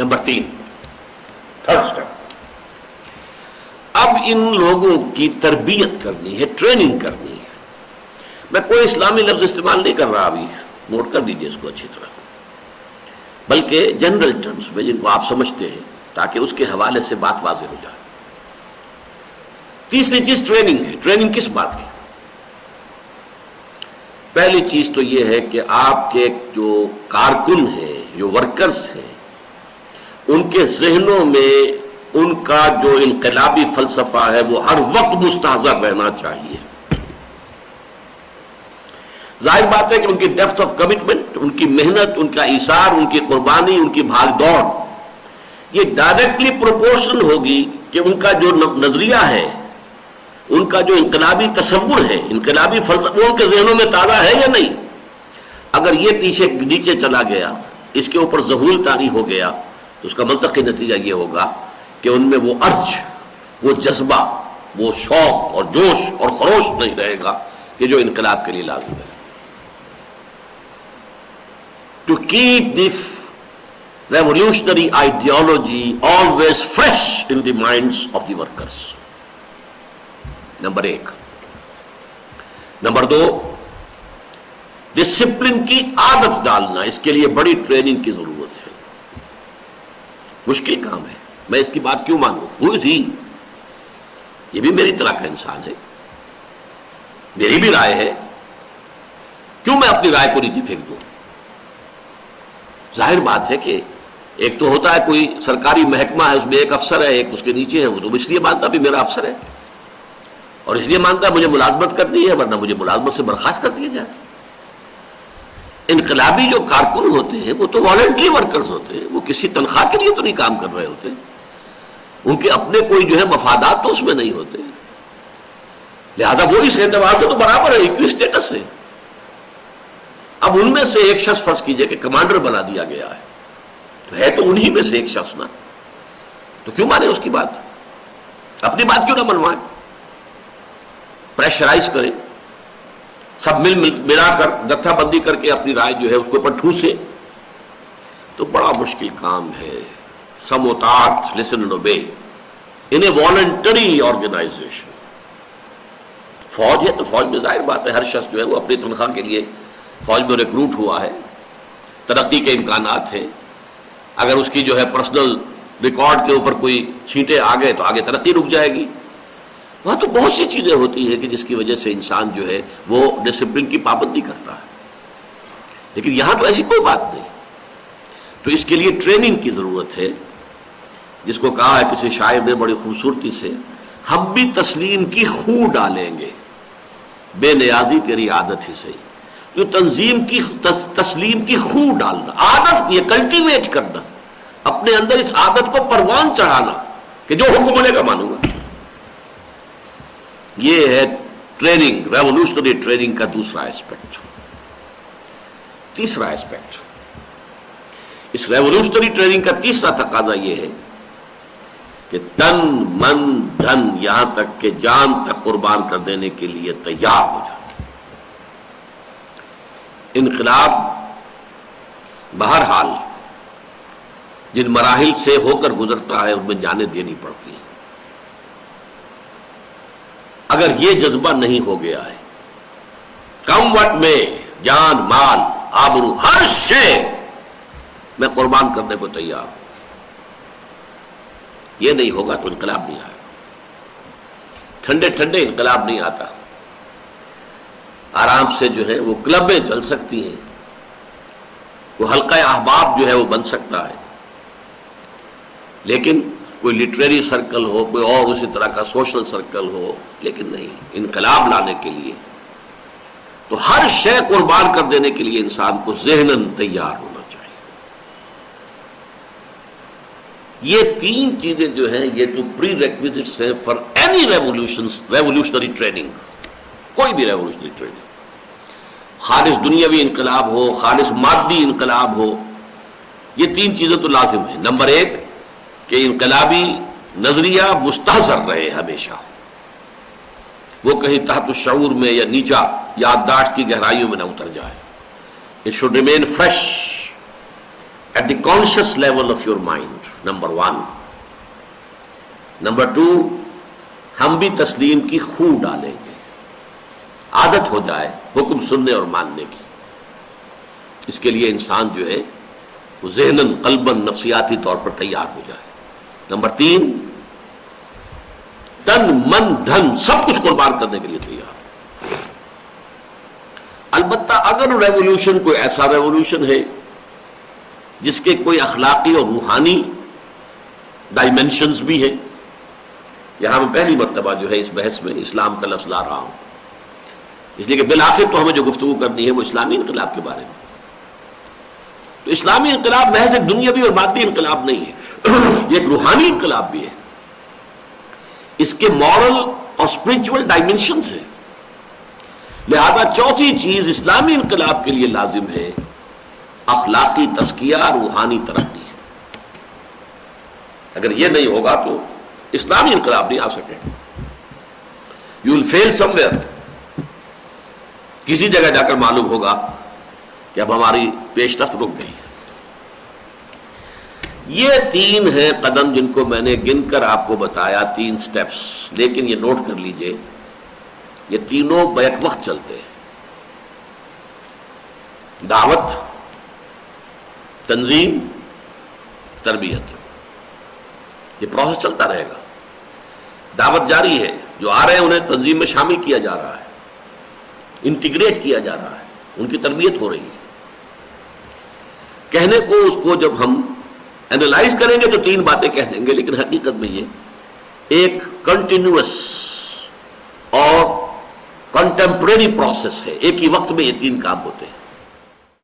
Number 3، third step, اب ان لوگوں کی تربیت کرنی ہے، ٹریننگ کرنی ہے۔ میں کوئی اسلامی لفظ استعمال نہیں کر رہا، ابھی نوٹ کر دیجئے اس کو اچھی طرح، بلکہ جنرل ٹرمز میں جن کو آپ سمجھتے ہیں، تاکہ اس کے حوالے سے بات واضح ہو جائے۔ تیسری چیز ٹریننگ ہے۔ ٹریننگ کس بات کی؟ پہلی چیز تو یہ ہے کہ آپ کے جو کارکن ہیں، جو ورکرز ہیں، ان کے ذہنوں میں ان کا جو انقلابی فلسفہ ہے وہ ہر وقت مستحضر رہنا چاہیے۔ ظاہر بات ہے کہ ان کی ڈیپتھ آف کمٹمنٹ، ان کی محنت، ان کا ایثار، ان کی قربانی، ان کی بھاگ دوڑ، یہ ڈائریکٹلی پروپورشن ہوگی کہ ان کا جو نظریہ ہے، ان کا جو انقلابی تصور ہے، انقلابی فلسفہ، وہ ان کے ذہنوں میں تازہ ہے یا نہیں۔ اگر یہ پیچھے نیچے چلا گیا، اس کے اوپر ظہور طاری ہو گیا، تو اس کا منطقی نتیجہ یہ ہوگا کہ ان میں وہ ارج، وہ جذبہ، وہ شوق اور جوش اور خروش نہیں رہے گا کہ جو انقلاب کے لیے لازم ہے۔ To keep this revolutionary ideology always fresh in the minds of the workers. Number 1۔ Number 2، discipline کی عادت ڈالنا، اس کے لیے بڑی ٹریننگ کی ضرورت ہے۔ مشکل کام ہے، میں اس کی بات کیوں مانوں؟ ہوئی تھی، یہ بھی میری طرح کا انسان ہے، میری بھی رائے ہے، کیوں میں اپنی رائے کو نیچے پھینک دوں؟ ظاہر بات ہے کہ ایک تو ہوتا ہے کوئی سرکاری محکمہ ہے، اس میں ایک افسر ہے، ایک اس کے نیچے ہے، وہ تو اس لیے مانتا بھی میرا افسر ہے، اور اس لیے مانتا ہے مجھے ملازمت کرنی ہے، ورنہ مجھے ملازمت سے برخاست کر دیا جائے۔ انقلابی جو کارکن ہوتے ہیں وہ تو والنٹری ورکرز ہوتے ہیں، وہ کسی تنخواہ کے لیے تو نہیں کام کر رہے ہوتے، ان کے اپنے کوئی جو ہے مفادات تو اس میں نہیں ہوتے، لہذا وہ اس اعتبار سے تو برابر ہے، ایکوی اسٹیٹس ہے۔ اب ان میں سے ایک شخص فرض کیجئے کہ کمانڈر بنا دیا گیا ہے، تو ہے تو انہی میں سے ایک شخص نا، تو کیوں مانے اس کی بات؟ اپنی بات کیوں نہ منوائے؟ پریشرائز کرے، سب ملا کر جتھا بندی کر کے اپنی رائے جو ہے اس کے اوپر ٹھوسے، تو بڑا مشکل کام ہے۔ سموتات، listen and obey in a voluntary organisation. فوج ہے تو فوج میں ظاہر بات ہے ہر شخص جو ہے وہ اپنی تنخواہ کے لیے فوج میں ریکروٹ ہوا ہے، ترقی کے امکانات ہیں، اگر اس کی جو ہے پرسنل ریکارڈ کے اوپر کوئی چھینٹے آ گئے تو آگے ترقی رک جائے گی۔ وہاں تو بہت سی چیزیں ہوتی ہیں کہ جس کی وجہ سے انسان جو ہے وہ ڈسپلن کی پابندی کرتا ہے، لیکن یہاں تو ایسی کوئی بات نہیں۔ تو اس کے لیے ٹریننگ کی ضرورت ہے، جس کو کہا ہے کسی شاعر نے بڑی خوبصورتی سے، ہم بھی تسلیم کی خو ڈالیں گے، بے نیازی تیری عادت ہی صحیح۔ جو تنظیم کی تسلیم کی خو ڈالنا، عادت یہ کلٹیویٹ کرنا، اپنے اندر اس عادت کو پروان چڑھانا کہ جو حکم بنے گا مانوں گا، یہ ہے ٹریننگ، ریولوشنری ٹریننگ کا دوسرا ایسپیکٹ۔ تیسرا ایسپیکٹ، اس ریولوشنری ٹریننگ کا تیسرا تقاضا یہ ہے کہ تن من دھن، یہاں تک کہ جان تک قربان کر دینے کے لیے تیار ہو جائے۔ انقلاب بہرحال جن مراحل سے ہو کر گزرتا ہے ان میں جانیں دینی پڑتی ہیں۔ اگر یہ جذبہ نہیں ہو گیا ہے، کم وقت میں جان، مال، آبرو، ہر شے میں قربان کرنے کو تیار ہوں، یہ نہیں ہوگا تو انقلاب نہیں آئے۔ ٹھنڈے ٹھنڈے انقلاب نہیں آتا، آرام سے جو ہے وہ کلبیں چل سکتی ہیں، وہ حلقہ احباب جو ہے وہ بن سکتا ہے، لیکن کوئی لٹریری سرکل ہو، کوئی اور اسی طرح کا سوشل سرکل ہو، لیکن نہیں، انقلاب لانے کے لیے تو ہر شے قربان کر دینے کے لیے انسان کو ذہناً تیار ہونا چاہیے۔ یہ تین چیزیں جو ہیں یہ تو پری ریکویزٹس ہیں فار اینی ریولوشنری ٹریننگ، کوئی بھی ریولوشنری ٹریننگ، خالص دنیاوی انقلاب ہو، خالص مادی انقلاب ہو، یہ تین چیزیں تو لازم ہیں۔ نمبر 1 کہ انقلابی نظریہ مستحضر رہے ہمیشہ، وہ کہیں تحت الشعور میں یا نیچا یادداشت کی گہرائیوں میں نہ اتر جائے۔ It should remain fresh at the conscious level of your mind, number one. Number two, ہم بھی تسلیم کی خو ڈالیں گے، عادت ہو جائے حکم سننے اور ماننے کی. اس کے لیے انسان جو ہے وہ ذہناً قلباً نفسیاتی طور پر تیار ہو جائے. نمبر تین، تن من دھن سب کچھ قربان کرنے کے لیے تیار. البتہ اگر ریولوشن کوئی ایسا ریولوشن ہے جس کے کوئی اخلاقی اور روحانی ڈائمینشنز بھی ہیں. یہاں میں پہلی مرتبہ جو ہے اس بحث میں اسلام کا لفظ لا رہا ہوں، اس لیے کہ بالآخر تو ہمیں جو گفتگو کرنی ہے وہ اسلامی انقلاب کے بارے میں. تو اسلامی انقلاب محض ایک دنیاوی اور مادی انقلاب نہیں ہے، یہ ایک روحانی انقلاب بھی ہے. اس کے مورل اور اسپرچول ڈائمینشنز ہیں. لہذا چوتھی چیز اسلامی انقلاب کے لیے لازم ہے اخلاقی تزکیہ، روحانی ترقی. اگر یہ نہیں ہوگا تو اسلامی انقلاب نہیں آ سکے. You will feel somewhere. کسی جگہ جا کر معلوم ہوگا کہ اب ہماری پیش رفت رک گئی. یہ تین ہیں قدم جن کو میں نے گن کر آپ کو بتایا، تین سٹیپس. لیکن یہ نوٹ کر لیجئے یہ تینوں بیک وقت چلتے ہیں. دعوت، تنظیم، تربیت. یہ پروسیس چلتا رہے گا. دعوت جاری ہے، جو آ رہے ہیں انہیں تنظیم میں شامل کیا جا رہا ہے، انٹیگریٹ کیا جا رہا ہے، ان کی تربیت ہو رہی ہے. کہنے کو اس کو جب ہم اینالائز کریں گے تو تین باتیں کہہ دیں گے، لیکن حقیقت میں یہ ایک کنٹینیوس اور کنٹمپریری پروسیس ہے. ایک ہی وقت میں یہ تین کام ہوتے ہیں.